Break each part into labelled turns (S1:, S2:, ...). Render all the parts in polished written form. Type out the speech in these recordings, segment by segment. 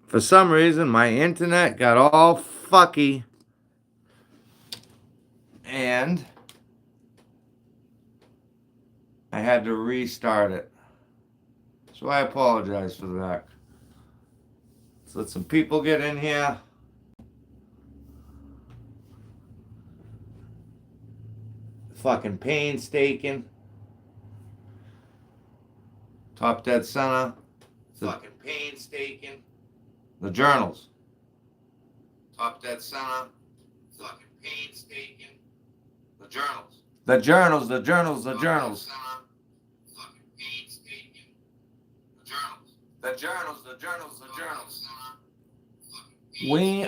S1: For some reason, my internet got all fucky. And I had to restart it. So I apologize for that. Let's let some people get in here. Fucking painstaking. Top dead center. Fucking painstaking. The journals. Top dead center. Fucking painstaking. The journals. The journals, the journals, the journals. Fucking painstaking. The journals. The journals, the journals, the journals.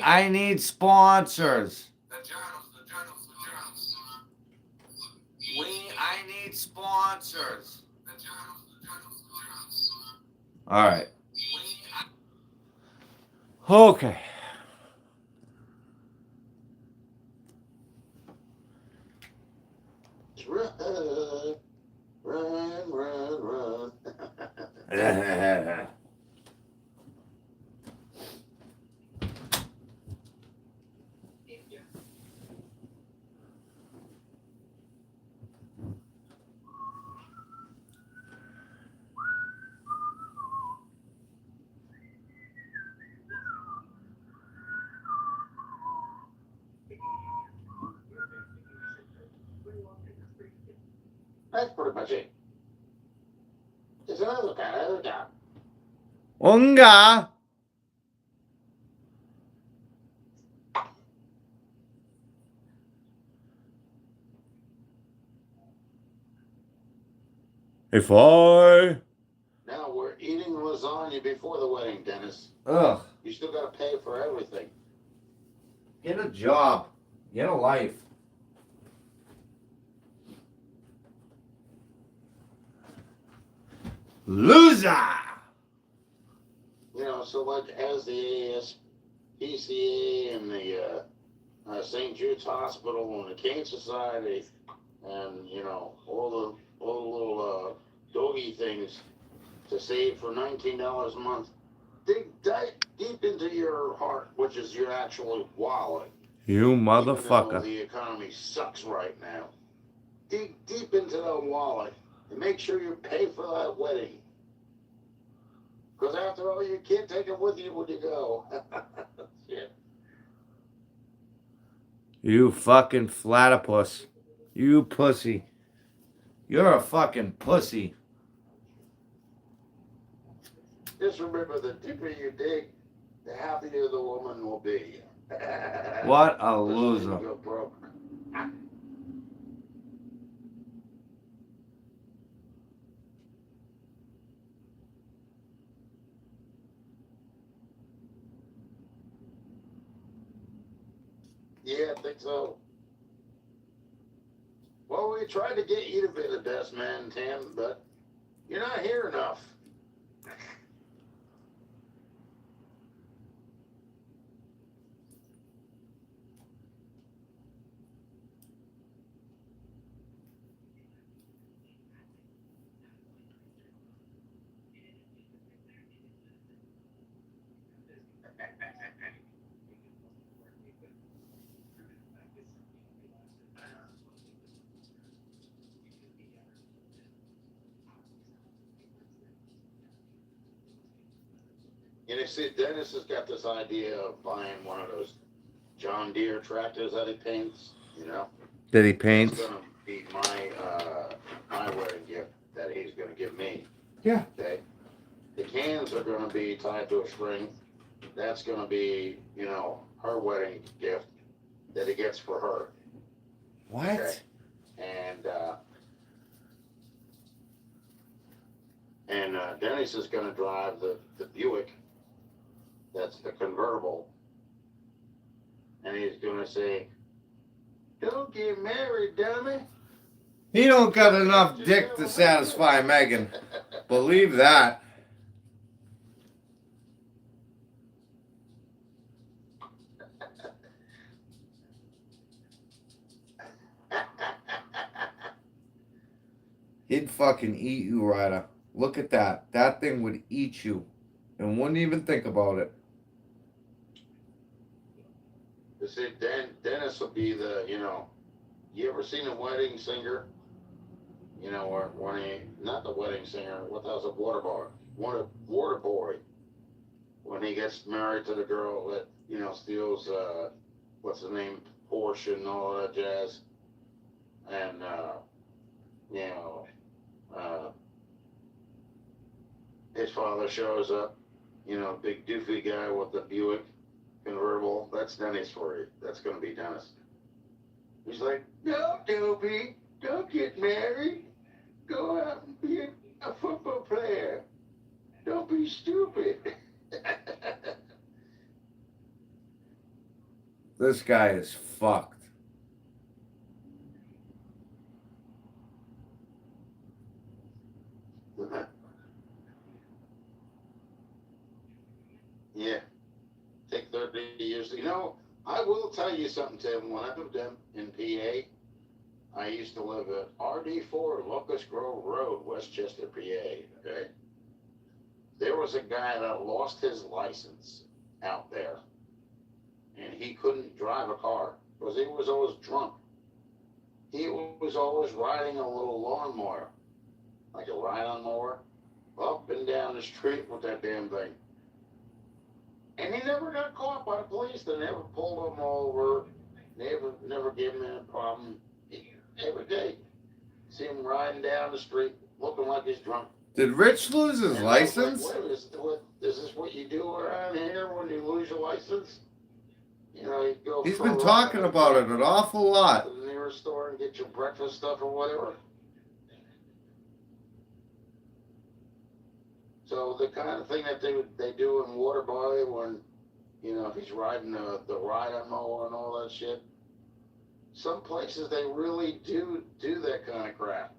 S1: I need sponsors. The journals, the journals, the journals. I need sponsors. The journals, the journals, the journals. All right. Okay.
S2: Run. That's pretty much it. Just another guy.
S1: Unga. If I...
S2: Now we're eating lasagna before the wedding, Dennis.
S1: Ugh.
S2: You still got to pay for everything.
S1: Get a job. Get a life. Loser!
S2: You know, so like as the ASPCA and the St. Jude's Hospital and the Cancer Society and, you know, all the little doggy things to save for $19 a month. Dig deep into your heart, which is your actual wallet.
S1: You
S2: Even
S1: motherfucker.
S2: though the economy sucks right now. Dig deep into that wallet and make sure you pay for that wedding. Because after all, you can't take it with you when you go. Shit.
S1: You fucking platypus. You pussy. You're a fucking pussy.
S2: Just remember, the deeper you dig, the happier the woman will be.
S1: What a loser.
S2: Go broke. Yeah, I think so. Well, we tried to get you to be the best man, Tim, but you're not here enough. You know, see, Dennis has got this idea of buying one of those John Deere tractors that he paints, you know?
S1: Did he paint?
S2: It's going to be my wedding gift that he's going to give me.
S1: Yeah.
S2: Okay? The cans are going to be tied to a string. That's going to be, you know, her wedding gift that he gets for her.
S1: What?
S2: Okay? And Dennis is going to drive the Buick. That's the convertible. And he's going to say, "Don't get married, dummy."
S1: He don't got enough dick to satisfy Megan. Believe that. He'd fucking eat you, Ryder. Look at that. That thing would eat you and wouldn't even think about it.
S2: You see, Dennis will be the, you ever seen a wedding singer? You know, or when he, not the wedding singer, what the hell's a water boy. When he gets married to the girl that, steals, what's the name, Porsche and all that jazz. And, you know, his father shows up, big doofy guy with the Buick convertible. That's Dennis for you. That's going to be Dennis. He's like, no, Dopey, don't get married. Go out and be a football player. Don't be stupid.
S1: This guy is fucked.
S2: Yeah. Take 30 years. I will tell you something, Tim. When I lived in PA, I used to live at RD4 Locust Grove Road, Westchester, PA. Okay. There was a guy that lost his license out there, and he couldn't drive a car because he was always drunk. He was always riding a little lawnmower, like a ride-on mower, up and down the street with that damn thing. And he never got caught by the police. They never pulled him over. Never gave him any problem. Every day, see him riding down the street, looking like he's drunk.
S1: Did Rich lose his license?
S2: Like, is this what you do around here when you lose your license? You go.
S1: He's been talking about it an awful lot.
S2: To the nearest store and get your breakfast stuff or whatever. So the kind of thing that they do in Waterbury when, he's riding the ride-on mower and all that shit. Some places they really do that kind of crap.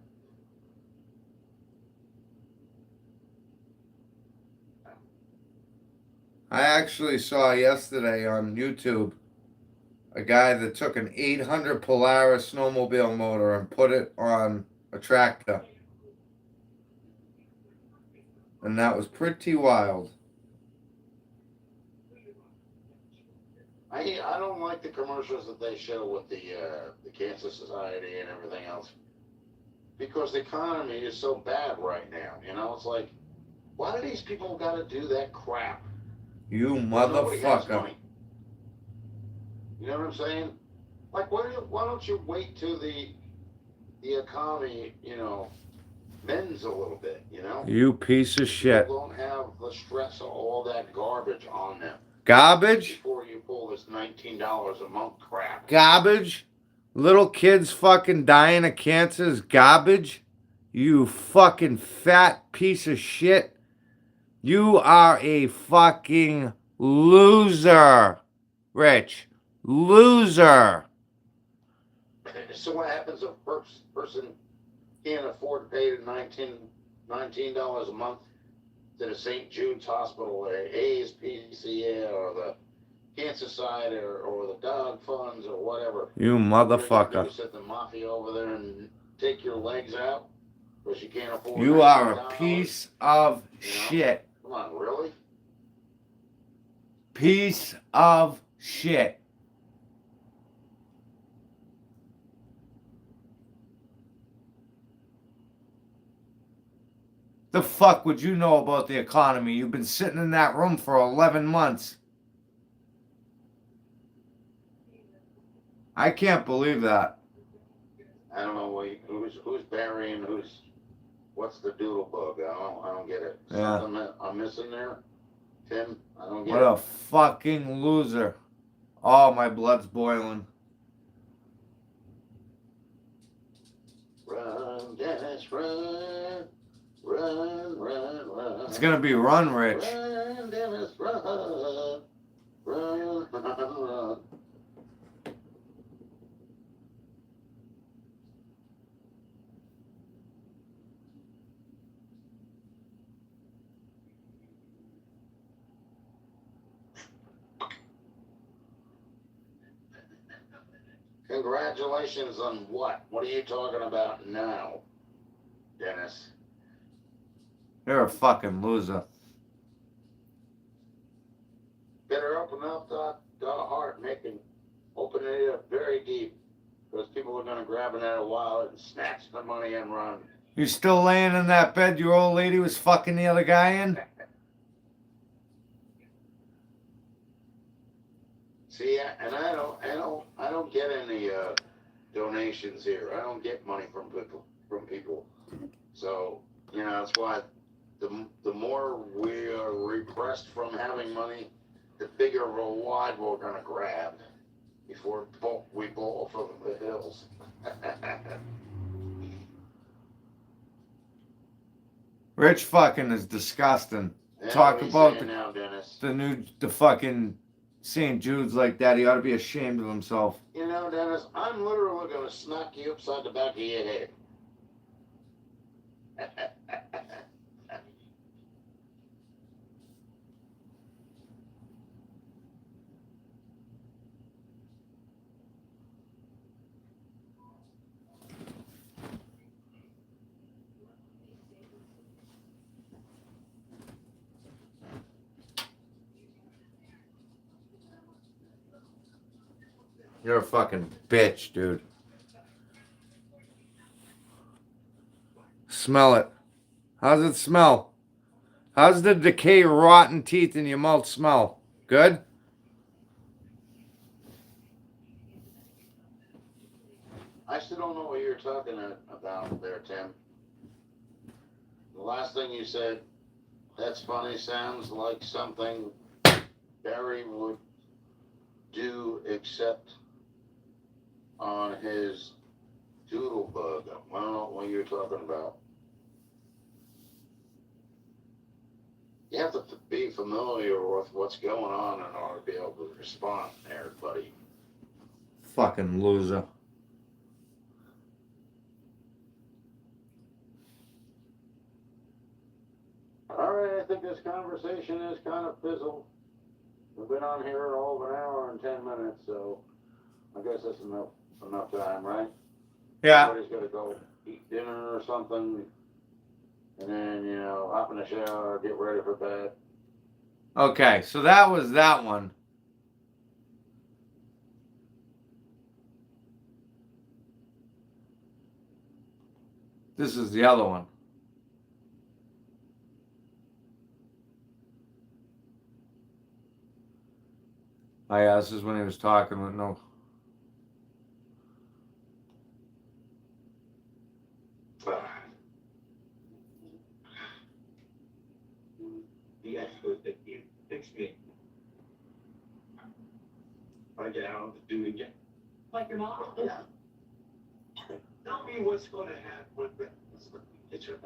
S1: I actually saw yesterday on YouTube a guy that took an 800 Polaris snowmobile motor and put it on a tractor. And that was pretty wild.
S2: I don't like the commercials that they show with the Cancer Society and everything else, because the economy is so bad right now. It's like, why do these people got to do that crap?
S1: You
S2: Nobody has
S1: motherfucker.
S2: money. You know what I'm saying? Like, why don't you wait till the economy, mends a little bit,
S1: You piece of shit.
S2: People don't have the stress of all that garbage on them.
S1: Garbage?
S2: Before you pull this $19 a month crap.
S1: Garbage? Little kids fucking dying of cancer is garbage? You fucking fat piece of shit. You are a fucking loser, Rich. Loser.
S2: So what happens if a person can't afford to pay the $19 a month to the St. Jude's Hospital, or ASPCA, or the Cancer Society, or the dog funds, or whatever?
S1: You motherfucker.
S2: You set the mafia over there and take your legs out because you can't afford.
S1: You are a piece of shit.
S2: Come on, really?
S1: Piece of shit. The fuck would you know about the economy? You've been sitting in that room for 11 months. I can't believe that.
S2: I don't know who's burying what's the doodle bug? I don't get it.
S1: Yeah.
S2: Something I'm missing there, Tim. I don't get
S1: What
S2: it.
S1: a fucking loser. Oh, my blood's boiling.
S2: Run, Dennis, run. Run, run, run.
S1: It's gonna be run, Rich.
S2: Run, Dennis, run. Run, run, run. Congratulations on what? What are you talking about now, Dennis?
S1: You're a fucking loser.
S2: Better open up the heart, opening it up very deep because people are going to grab it out of wallet and snatch the money and run.
S1: You still laying in that bed your old lady was fucking the other guy in?
S2: See, and I don't get any donations here. I don't get money from people. So that's why the more we are repressed from having money, the bigger of a wad we're gonna grab before we ball from the hills.
S1: Rich fucking is disgusting.
S2: Yeah,
S1: Talk
S2: what are you
S1: about
S2: saying now, Dennis?
S1: the fucking St. Jude's like that. He ought to be ashamed of himself.
S2: Dennis, I'm literally gonna smack you upside the back of your head.
S1: You're a fucking bitch, dude. Smell it. How's it smell? How's the decay, rotten teeth in your mouth smell? Good?
S2: I still don't know what you're talking about there, Tim. The last thing you said, that's funny, sounds like something Barry would do except on his doodle bug. I don't know what you're talking about. You have to be familiar with what's going on in order to be able to respond there, buddy.
S1: Fucking loser.
S2: All right, I think this conversation is kind of fizzled. We've been on here over an hour and 10 minutes, so I guess that's enough time, right?
S1: Yeah.
S2: Everybody's got to go eat dinner or something, and then, hop in the shower, get ready for bed.
S1: Okay, so that was that one. This is the other one. Oh yeah, this is when he was talking with no.
S2: The expert that you fix me. I get out to do it again.
S3: Like your mom?
S2: Yeah. Tell me what's going to happen with the kitchen.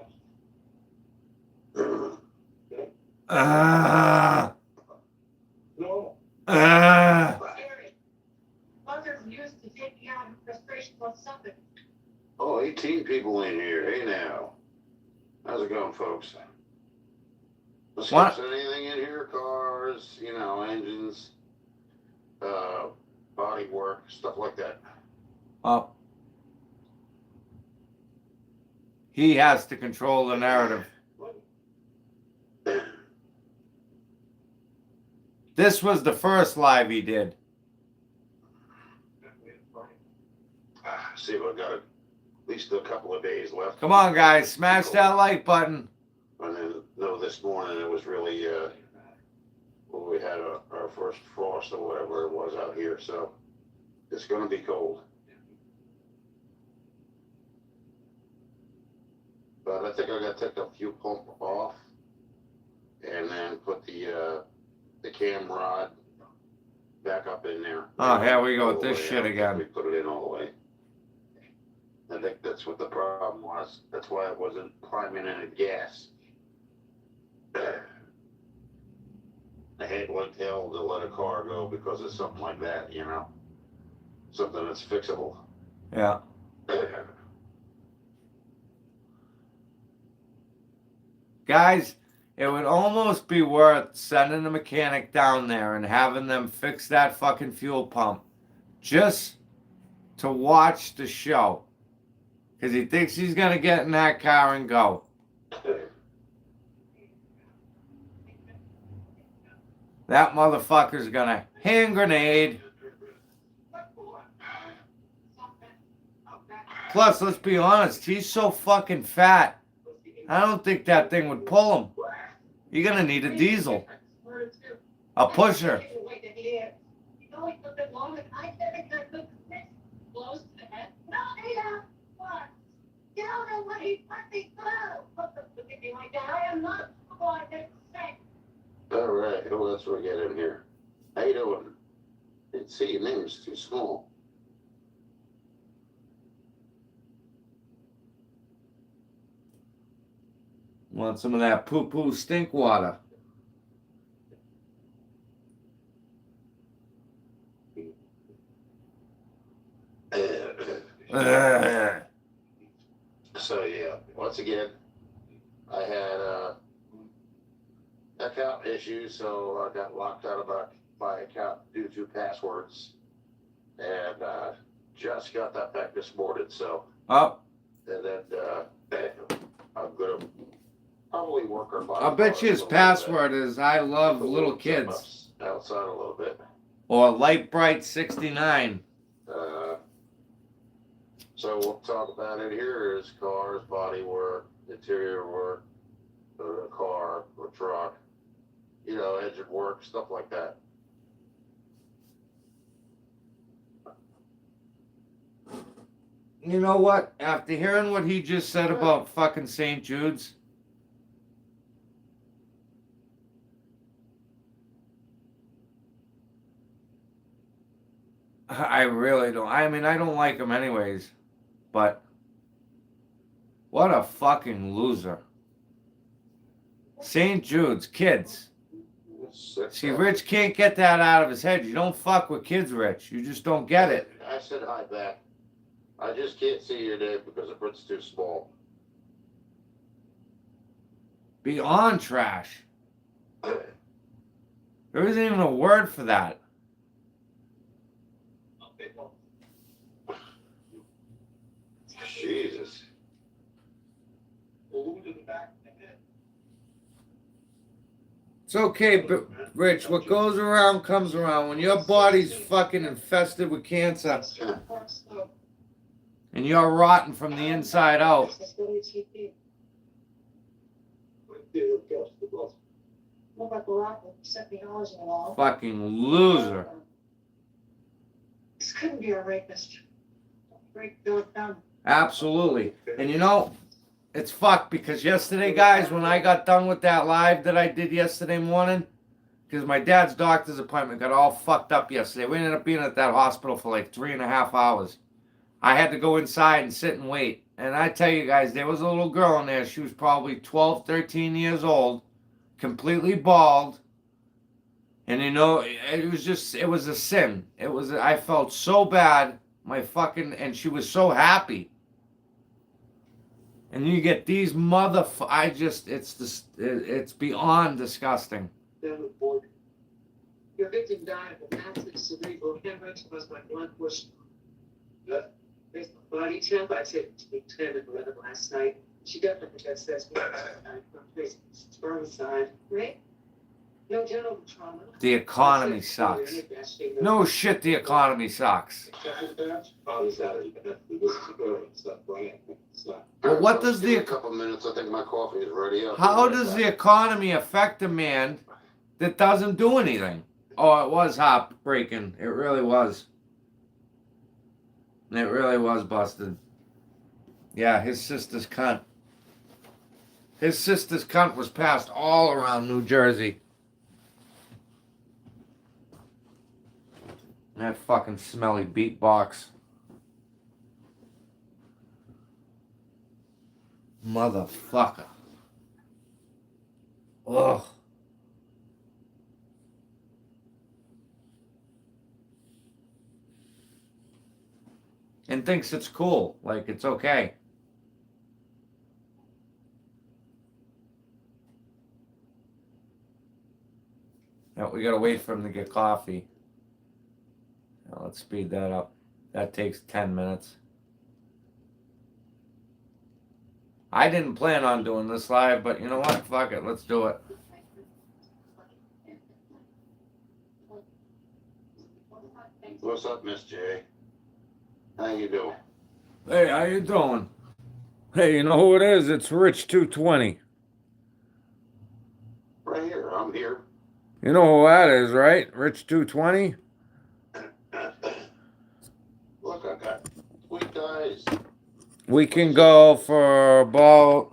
S2: No.
S3: Scary. Mother's used to taking out her frustration with something.
S2: Oh, 18 people in here. Hey now. How's it going, folks? Let's
S1: What?
S2: get anything in here? Cars, engines, body work, stuff like that.
S1: Oh. He has to control the narrative. This was the first live he did.
S2: See, we've got at least a couple of days left.
S1: Come on, guys. Smash that like button.
S2: And then, this morning it was really, we had our first frost or whatever it was out here, so it's going to be cold. But I think I got to take the fuel pump off and then put the cam rod back up in there.
S1: Oh, here we go with
S2: All the
S1: this
S2: way
S1: shit
S2: out.
S1: again.
S2: We put it in all the way. I think that's what the problem was. That's why I wasn't climbing in at gas. I hate like hell to let a car go because of something like that, something that's fixable.
S1: Yeah. Guys, it would almost be worth sending a mechanic down there and having them fix that fucking fuel pump just to watch the show. Because he thinks he's going to get in that car and go. That motherfucker's going to hand grenade. Plus, let's be honest, he's so fucking fat. I don't think that thing would pull him. You're gonna need a diesel. A pusher.
S2: All right, well, let's get in here. How you doing? Didn't see your name is too small.
S1: Want some of that poo-poo stink water.
S2: So yeah, once again, I had account issues, so I got locked out of my account due to passwords, and just got that back this morning. So
S1: Oh,
S2: and then I'm gonna probably work on.
S1: I bet you his password is I love little kids.
S2: Outside a little bit.
S1: Or Light Bright 69.
S2: So we'll talk about it here is cars, body work, interior work, the car or truck, you know, engine work, stuff like that.
S1: You know what? After hearing what he just said about fucking St. Jude's, I really don't. I mean, I don't like him anyways. But what a fucking loser. St. Jude's, kids. See, Rich can't get that out of his head. You don't fuck with kids, Rich. You just don't get it.
S2: I said hi back. I just can't see your name because the print's too small.
S1: Beyond trash. There isn't even a word for that.
S2: Jesus.
S1: It's okay, but Rich, what goes around comes around. When your body's fucking infested with cancer and you're rotten from the inside out, fucking loser.
S3: This couldn't be a rapist.
S1: Absolutely. And you know, it's fucked because yesterday, guys, when I got done with that live that I did yesterday morning, because my dad's doctor's appointment got all fucked up yesterday. We ended up being at that hospital for like 3.5 hours. I had to go inside and sit and wait. And I tell you guys, there was a little girl in there. She was probably 12, 13 years old, completely bald. And you know, it was a sin. I felt so bad. And she was so happy. And you get these it's beyond disgusting.
S3: Your victim died of a massive cerebral hemorrhage caused by blunt force. Based on body temp, I said to be 10 at 11 last night. She definitely just says spermicide, right? No general trauma.
S1: The economy sucks. No shit, the economy sucks. Well, what does
S2: Give me a couple minutes? I think my coffee is ready up.
S1: How does the economy affect a man that doesn't do anything? Oh, it was heartbreaking. It really was. It really was busted. Yeah, his sister's cunt. His sister's cunt was passed all around New Jersey. That fucking smelly beatbox. Motherfucker. Ugh. And thinks it's cool. Like, it's okay. Now, we gotta wait for him to get coffee. Now, let's speed that up. That takes 10 minutes. I didn't plan on doing this live, but you know what? Fuck it. Let's do it.
S2: What's up, Miss J? How you doing?
S1: Hey, how you doing? Hey, you know who it is? It's Rich 220.
S2: Right here, I'm here.
S1: You know who that is, right? Rich 220?
S2: Look, I got sweet guys.
S1: We can go for about...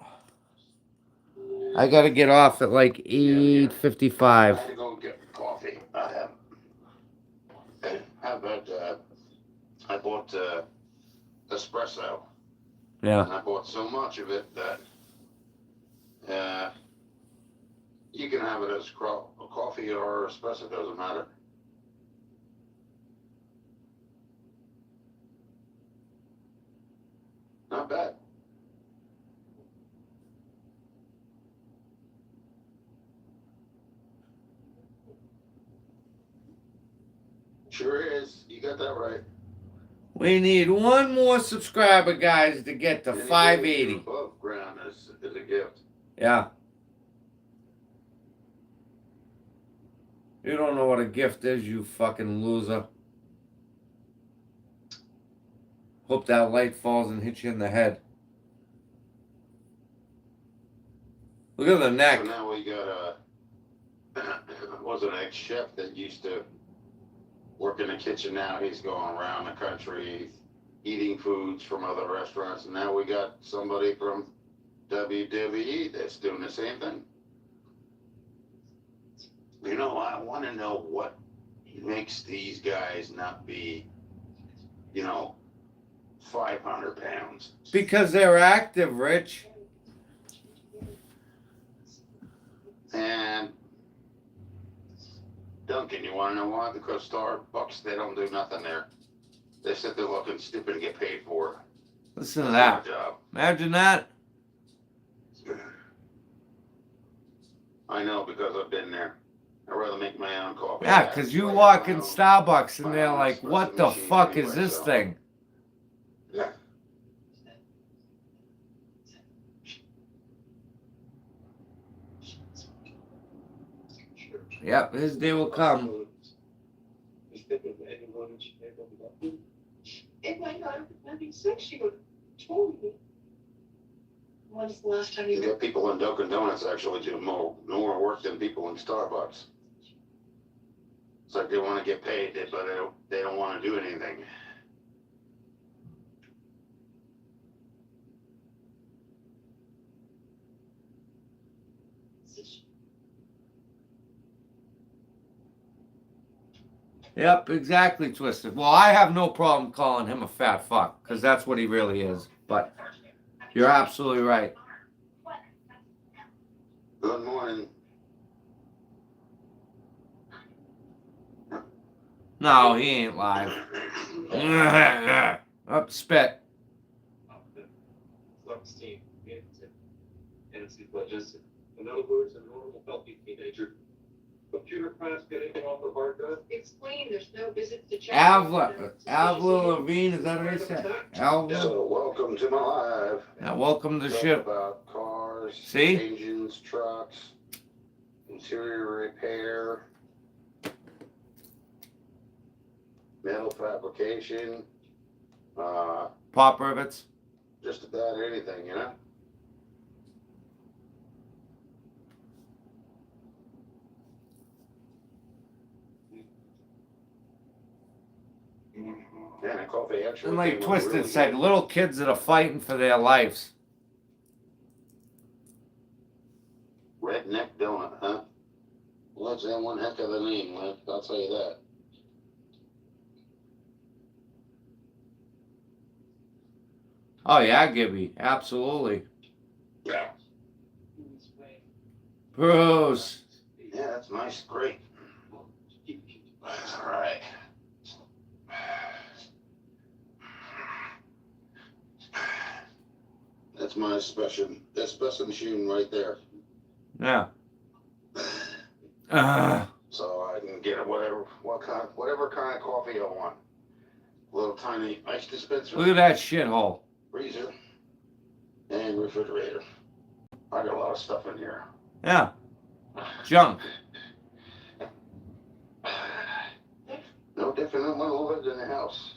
S1: I gotta get off at like
S2: I
S1: 8:55.
S2: had to go get coffee. How about, I bought espresso,
S1: Yeah.
S2: and I bought so much of it that you can have it as coffee or espresso, doesn't matter. Not bad. Sure is. You got that right.
S1: We need one more subscriber, guys, to get to
S2: Anything
S1: 580.
S2: above ground is a gift.
S1: Yeah. You don't know what a gift is, you fucking loser. Hope that light falls and hits you in the head. Look at the neck.
S2: So now we got was an ex-chef that used to work in the kitchen. Now he's going around the country eating foods from other restaurants. And now we got somebody from WWE that's doing the same thing. You know, I want to know what makes these guys not be, 500 pounds.
S1: Because they're active, Rich.
S2: And Duncan, you want to know why? Because Starbucks, they don't do nothing there. They sit there looking stupid and get paid for it.
S1: Listen to
S2: That's
S1: that.
S2: their job.
S1: Imagine that.
S2: I know, because I've been there. I'd rather make my own coffee.
S1: Yeah, because you walk in Starbucks and they're like, what the fuck is this thing?
S2: Yeah.
S1: Yep, his day will come.
S3: It might not have been sex, she would have told me. When's the last time
S2: You
S3: you
S2: got people in Dunkin' Donuts actually do more work than people in Starbucks. It's like they want to get paid, but they don't want to do anything.
S1: Yep, exactly, Twisted. Well, I have no problem calling him a fat fuck, because that's what he really is. But you're absolutely right.
S2: Good morning.
S1: No, he ain't live. Up, spit.
S3: In other words, a normal, healthy teenager. Computer class getting off of hard drive. Explain, there's no visits to check.
S1: Avril Lavigne, is that what he said? Avril?
S2: So welcome to my live.
S1: Yeah, welcome to
S2: Talk
S1: ship.
S2: about cars,
S1: See?
S2: engines, trucks, interior repair, metal fabrication,
S1: Pop rivets.
S2: just about anything, Man, that coffee actually
S1: And like
S2: came out
S1: Twisted
S2: really
S1: said,
S2: good.
S1: little kids that are fighting for their lives.
S2: Redneck Donut, huh? Well, that's that one heck of a name, I'll tell you that.
S1: Oh yeah, Gibby. Absolutely.
S2: Yeah.
S1: Bruce.
S2: Yeah, that's nice, great. All right. That's my espresso machine right there.
S1: Yeah.
S2: So I can get whatever kind of coffee I want. Little tiny ice dispenser,
S1: Look at that shithole.
S2: freezer, and refrigerator. I got a lot of stuff in here.
S1: Yeah. Junk.
S2: No different than when I lived in the house.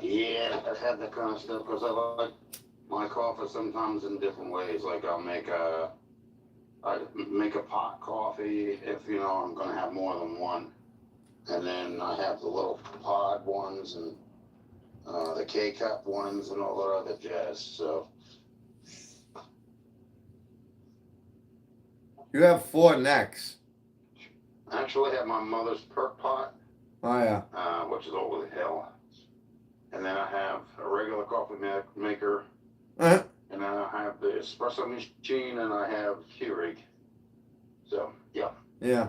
S2: Yeah, I've had that kind of stuff because I like my coffee sometimes in different ways. Like I make a pot coffee if you know I'm gonna have more than one, and then I have the little pod ones and the K-cup ones and all that other jazz. So
S1: You have 4 necks.
S2: I actually have my mother's perk pot,
S1: Oh yeah.
S2: which is over the hill, and then I have a regular coffee maker.
S1: Uh-huh.
S2: And then I have the espresso machine, and I have Keurig. So, yeah.
S1: Yeah.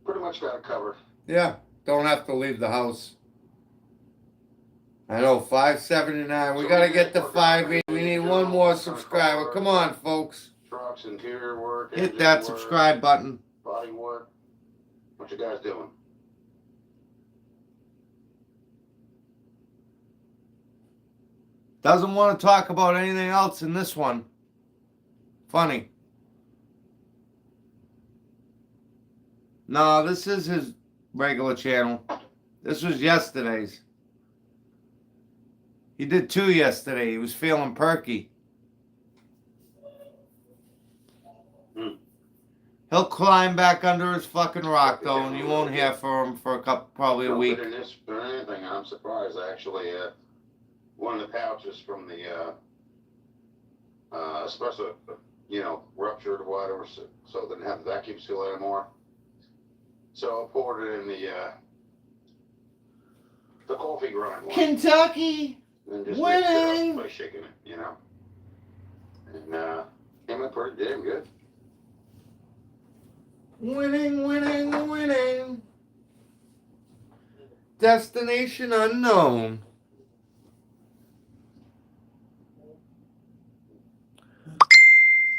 S2: Pretty much got it covered.
S1: Yeah. Don't have to leave the house. I know, 579. We gotta get to 580. We need one more subscriber. Come on, folks.
S2: Trucks, interior work,
S1: Hit that
S2: work,
S1: subscribe button.
S2: body work. What you guys doing?
S1: Doesn't want to talk about anything else in this one. Funny. No, this is his regular channel. This was yesterday's. He did 2 yesterday. He was feeling perky. He'll climb back under his fucking rock though, and you won't hear from him for probably a week.
S2: No bitterness or anything. I'm surprised actually. One of the pouches from the espresso, ruptured or whatever, so it didn't have the vacuum seal anymore. So I poured it in the coffee grind one.
S1: Kentucky
S2: And just
S1: winning!
S2: mixed it up by shaking it, And came out pretty damn good.
S1: Winning, winning, winning. Destination unknown.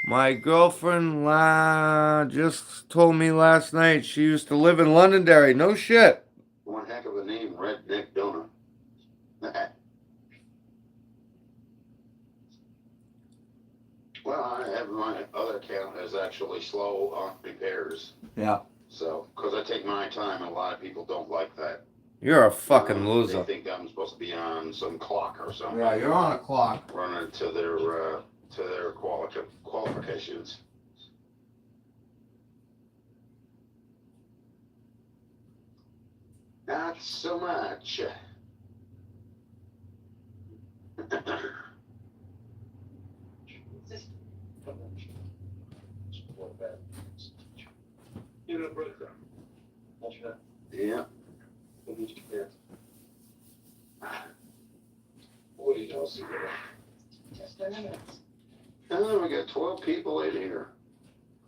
S1: My girlfriend just told me last night she used to live in Londonderry. No shit.
S2: One heck of a name, Redneck Donut. Well, I have my other account is actually slow on repairs.
S1: Yeah.
S2: So, because I take my time, and a lot of people don't like that.
S1: You're a fucking
S2: They
S1: loser.
S2: think I'm supposed to be on some clock or something.
S1: Yeah, you're on a clock.
S2: Running to their qualifications. Not so much. Yeah. Oh, we got 12 people in here.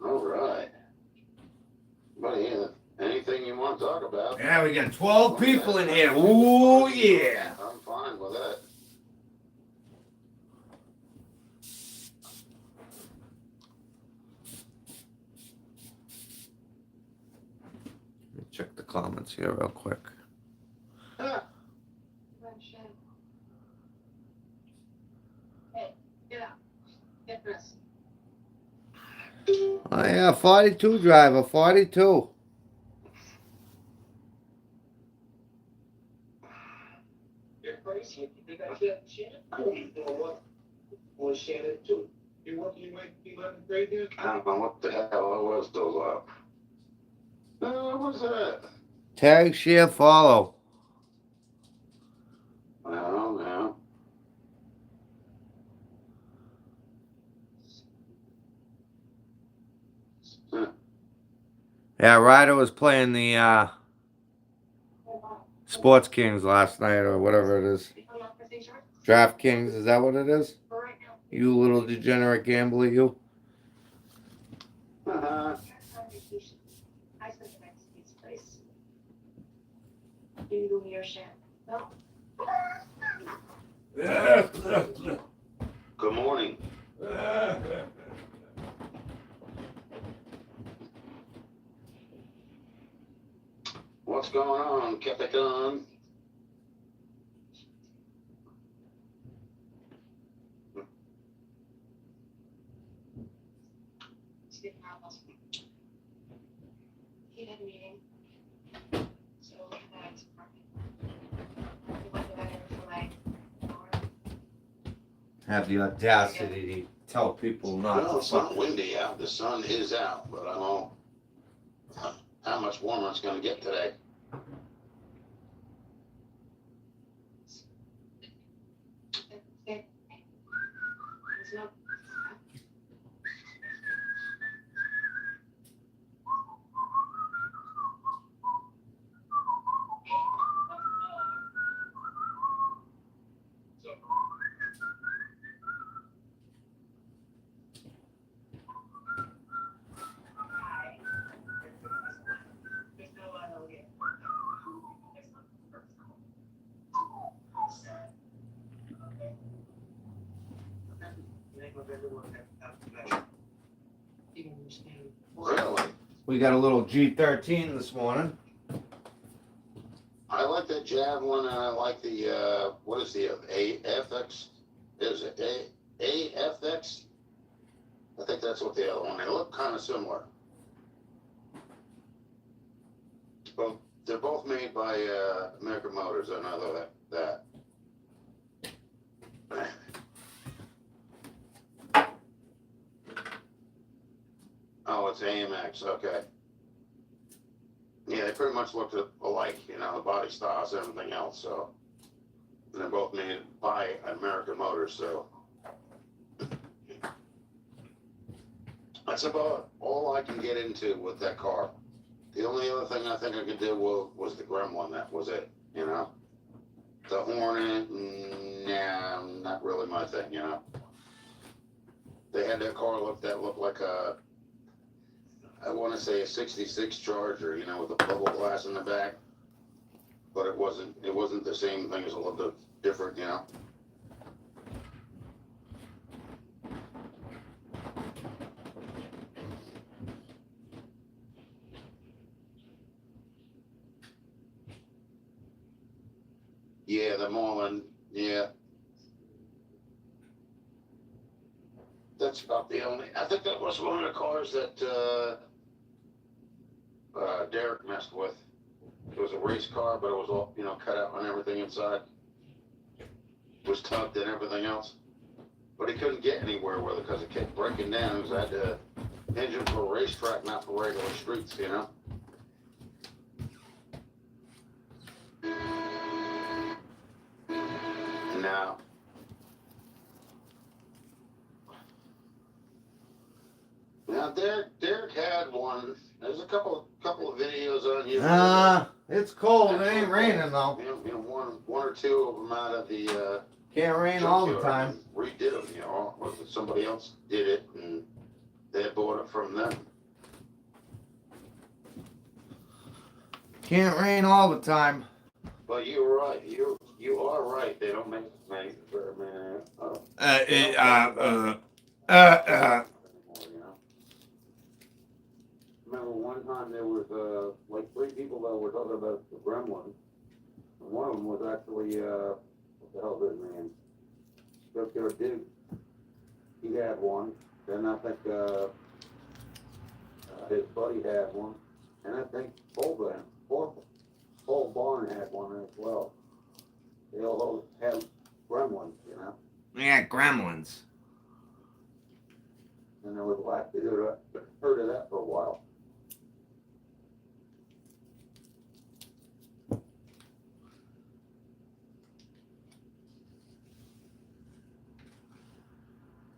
S2: All right. Buddy, anything you want to talk about?
S1: Yeah, we got 12 people in here. Ooh, yeah.
S2: I'm fine with that.
S1: Let me check the comments here real quick.
S3: Hey, get out. Get dressed.
S1: Oh yeah, 42 driver, 42.
S3: You're crazy. You think I can't Shannon? Or Shannon too. You might be letting crazy.
S2: I don't know what the hell it was those what was that?
S1: Tag, share, follow.
S2: No.
S1: Yeah, Ryder was playing the Sports Kings last night or whatever it is. Draft Kings, is that what it is? You little degenerate gambler, you.
S2: Good morning. What's going on, Capitan?
S3: He had a meeting. So that's
S1: have the audacity to tell people not
S2: Well,
S1: to
S2: it's not
S1: fuck.
S2: windy out. The sun is out, but I don't know how much warmer it's going to get today.
S3: It's not.
S2: Really?
S1: We got a little G13 this morning.
S2: I like that Javelin, and I like the, what is the AFX? Is it AFX? I think that's what the other one, they look kind of similar. Both, they're both made by American Motors, I know that. Oh, it's AMX, okay. Yeah, they pretty much look alike, you know, the body styles and everything else, so. And they're both made by American Motors, so. That's about all I can get into with that car. The only other thing I think I could do was the Gremlin, that was it, you know. The Hornet, nah, not really my thing, you know. They had that car that looked like a, I want to say a 66 Charger, you know, with the bubble glass in the back. But it wasn't the same thing, it was a little bit different, you know. Yeah, the Marlin, yeah. That's about the only, I think that was one of the cars that Derek messed with. It was a race car, but it was all, you know, cut out on everything inside. It was tugged and everything else. But he couldn't get anywhere with it because it kept breaking down. It was had the engine for a racetrack, not for regular streets, you know. And now Derek had one. There's a couple of videos on YouTube.
S1: It's cold. It ain't raining though.
S2: You know, one or two of them out of the
S1: Can't rain all the time.
S2: redid them, you know, or somebody else did it and they bought it from them.
S1: Can't rain all the time.
S2: But you're right. You are right. They don't make very many. Remember one time there was like 3 people that were talking about the Gremlin, and one of them was actually what the hell is his name? Junkyard Dude. He had one. Then I think his buddy had one, and I think Paul Barn had one as well. They all have Gremlins, you know.
S1: Yeah, gremlins.
S2: And there was like heard of that for a while.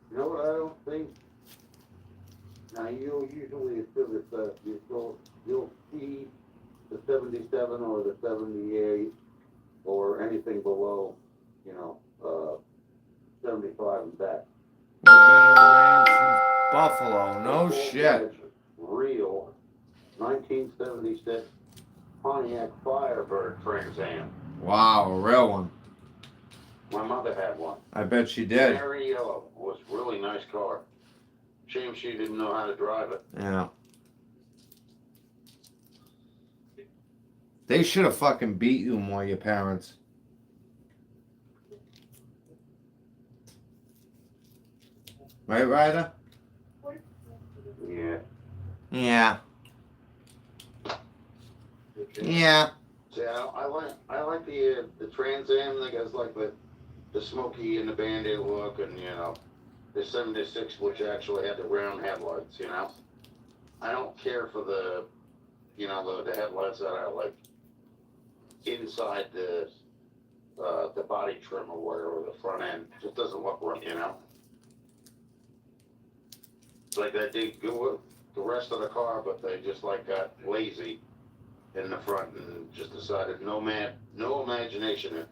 S2: You know what I don't think? Now you'll usually assume that you'll see the 77 or the 78 or anything below, you know, 75 and back.
S1: Buffalo, no shit.
S2: Real 1976 Pontiac Firebird Trans Am.
S1: Wow, a real one.
S2: My mother had one.
S1: I bet she did.
S2: Very yellow. Was a really nice car. Shame she didn't know how to drive it.
S1: Yeah. They should have fucking beat you more, your parents. Right, Ryder?
S2: Yeah.
S1: Yeah. Yeah.
S2: See, I like the Trans Am that has like the the Smokey and the Bandit look, and you know, the 76, which actually had the round headlights. You know, I don't care for the, you know, the headlights that are like inside the body trim or whatever, the front end. It just doesn't look right, you know. It's like they did good with the rest of the car, but they just like got lazy in the front and just decided no imagination,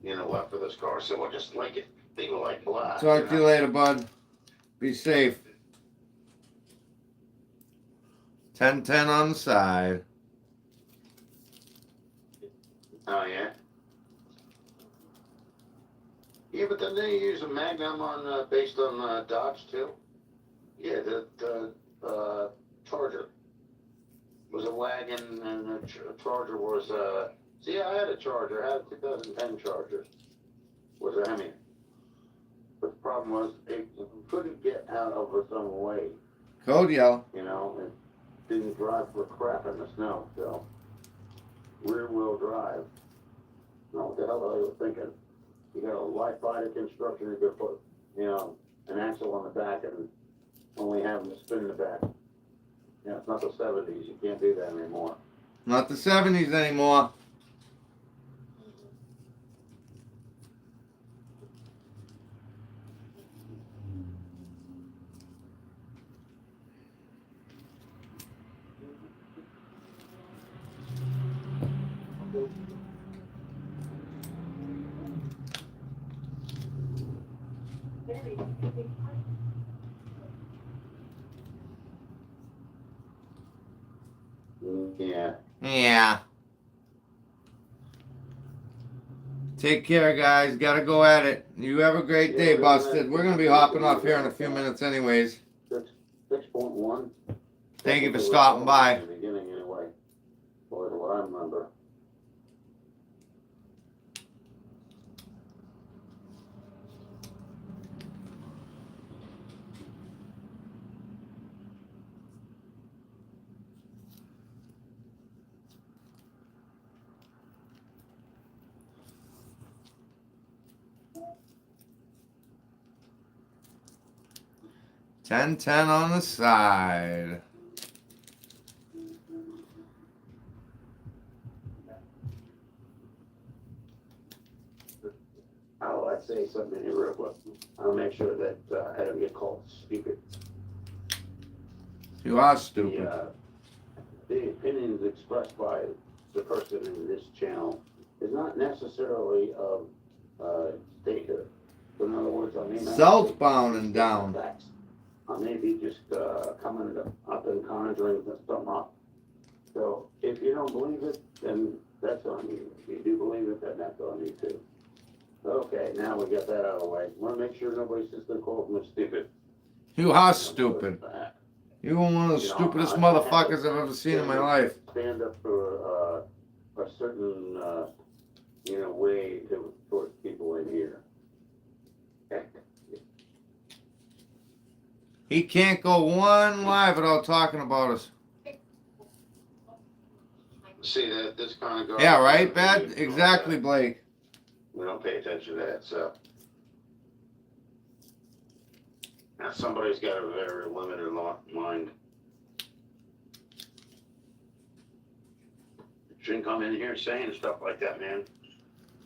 S2: you know, left for this car. So we'll just like it. They were like black.
S1: Talk to you later, bud. Be safe. 10-10 on the side.
S2: Oh yeah. Yeah, but then they use a Magnum on based on Dodge too. Yeah, the Charger was a wagon, and the Charger was see, I had a Charger. I had a 2010 Charger. Was a Hemi. But the problem was it couldn't get out over some way.
S1: Code yell.
S2: You know, it didn't drive for crap in the snow. So rear wheel drive. No, what the hell are you thinking? You got a light body construction, you could put, you know, an axle on the back and only have them to spin in the back. You know, it's not the 70s. You can't do that anymore.
S1: Not the 70s anymore.
S2: Yeah.
S1: Yeah. Take care, guys. Gotta go at it. You have a great day, Busted. We're gonna be hopping off here in a few minutes anyways.
S2: 6.1.
S1: Thank you for stopping by.
S2: In the beginning, anyway. Boy, do I remember.
S1: $10-10 on the side.
S2: Oh, I'd say something here real quick. I'll make sure that I don't get called stupid.
S1: You are stupid.
S2: The opinions expressed by the person in this channel is not necessarily stated. So in other words, I may not
S1: Southbound and down.
S2: facts. I may be just coming up and conjuring something up. So if you don't believe it, then that's on you. If you do believe it, then that's on you too. Okay, now we got that out of the way. Want to make sure nobody's just gonna call me stupid.
S1: You are stupid. You are one of the stupidest motherfuckers I've ever seen in my life.
S2: Stand up for a certain, you know, way towards people in here.
S1: He can't go one live without talking about us.
S2: See that this kind of goes.
S1: Yeah, right, Bad? Exactly, Blake.
S2: We don't pay attention to that, so. Now somebody's got a very limited mind. Shouldn't come in here saying stuff like that, man.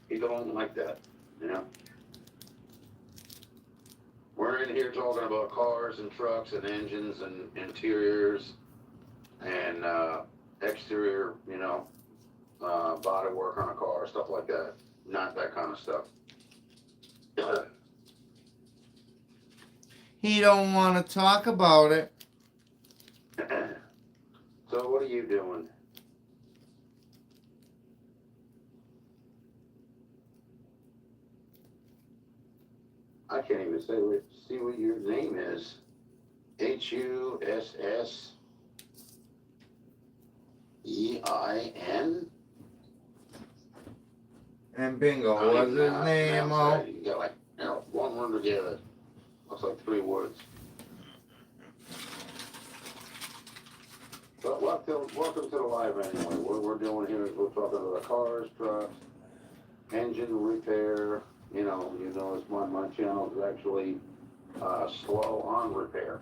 S2: People don't like that, you know. We're in here talking about cars and trucks and engines and interiors and exterior, you know, body work on a car, stuff like that. Not that kind of stuff.
S1: He don't want to talk about it.
S2: So what are you doing? I can't even see what your name is. HUSSEIN?
S1: And bingo, what's his name, oh?
S2: You got like, you know, one word together. Looks like 3 words. But welcome to the live anyway. What we're doing here is we're talking about cars, trucks, engine repair, you notice my channel is actually slow on repair.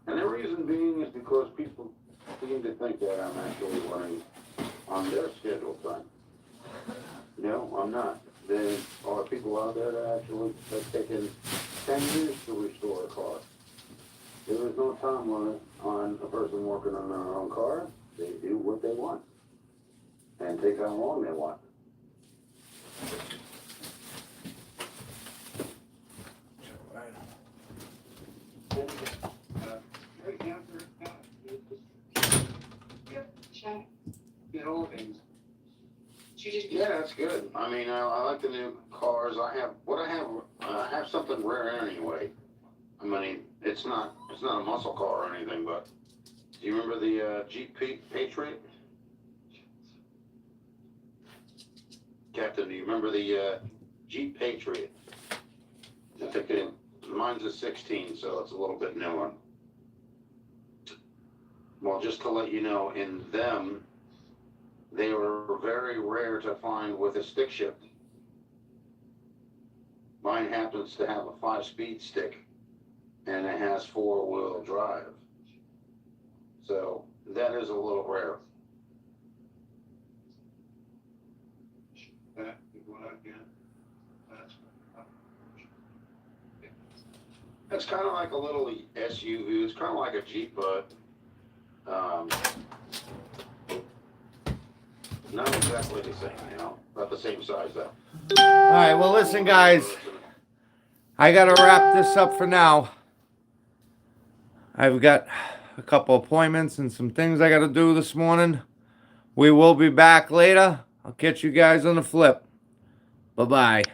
S2: And the reason being is because people seem to think that I'm actually running on their scheduled time. No, I'm not. There are people out there that actually have taken 10 years to restore a car. There is no time limit on a person working on their own car. They do what they want and take how long they want. Yeah, that's good. I mean, I like the new cars. I have something rare anyway. I mean, it's not a muscle car or anything, but do you remember the Jeep Patriot? Captain, do you remember the Jeep Patriot? I think mine's a 16, so it's a little bit newer. Well, just to let you know, in them, they were very rare to find with a stick shift. Mine happens to have a 5-speed stick, and it has 4-wheel drive. So that is a little rare. It's kind of like a little SUV. It's kind of like a Jeep, but not exactly the same, about the same size though.
S1: All right, well, listen, guys. I got to wrap this up for now. I've got a couple appointments and some things I got to do this morning. We will be back later. I'll catch you guys on the flip. Bye-bye.